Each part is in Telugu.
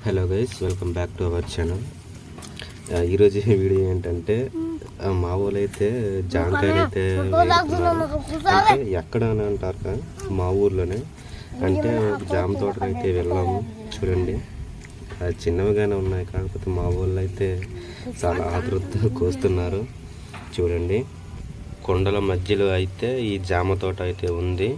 Hello guys, welcome back to our channel. ఈరోజు వీడియో ఏంటంటే మా ఊళ్ళో అయితే జామకాయలు అయితే అంటే ఎక్కడ అని అంటారు కదా, మా ఊర్లోనే అంటే జామ తోటకు అయితే వెళ్ళాము. చూడండి, చిన్నవిగానే ఉన్నాయి, కాకపోతే మా ఊళ్ళో అయితే చాలా ఆతృతతో కోస్తున్నారు. చూడండి, కొండల మధ్యలో అయితే ఈ జామ తోట అయితే ఉంది.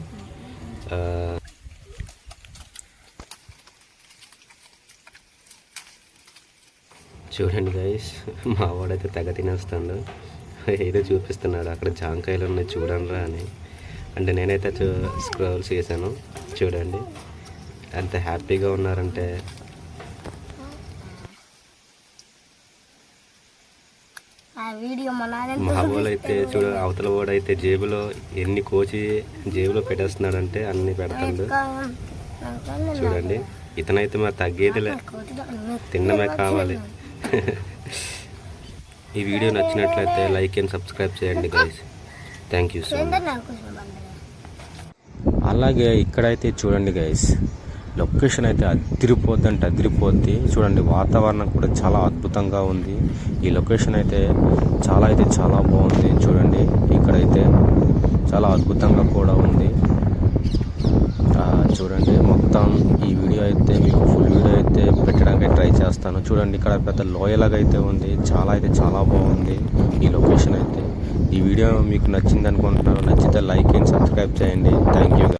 చూడండి గైస్, మా వాడైతే తెగ తినేస్తాడు. ఏదో చూపిస్తున్నాడు, అక్కడ జాంకాయలు ఉన్నాయి చూడండి రా అని. అంటే నేనైతే స్క్రోల్ చేశాను. చూడండి ఎంత హ్యాపీగా ఉన్నారంటే. మా వాళ్ళు అయితే అవతల వాడైతే జేబులో ఎన్ని కోచి జేబులో పెట్టేస్తున్నాడంటే అన్ని పెడతాడు. చూడండి, ఇతనైతే మా తగ్గేదిలే, తిన్నమే కావాలి. ఈ వీడియో నచ్చినట్లయితే లైక్ అండ్ సబ్స్క్రైబ్ చేయండి guys. Thank you so much. అలాగే ఇక్కడైతే చూడండి గైస్, లొకేషన్ అయితే అదిరిపోద్ది. చూడండి, వాతావరణం కూడా చాలా అద్భుతంగా ఉంది. ఈ లొకేషన్ అయితే చాలా బాగుంది. చూడండి, ఇక్కడైతే చాలా అద్భుతంగా కూడా ఉంది. చూడండి, మొత్తం ఈ వీడియో అయితే మీకు ఫుల్ వీడియో అయితే పెట్టడానికి ట్రై చేస్తాను. చూడండి, ఇక్కడ పెద్ద లోయలాగా అయితే ఉంది. చాలా బాగుంది ఈ లొకేషన్ అయితే. ఈ వీడియో మీకు నచ్చింది అనుకుంటున్నాను. నచ్చితే లైక్ అండ్ సబ్స్క్రైబ్ చేయండి. Thank you.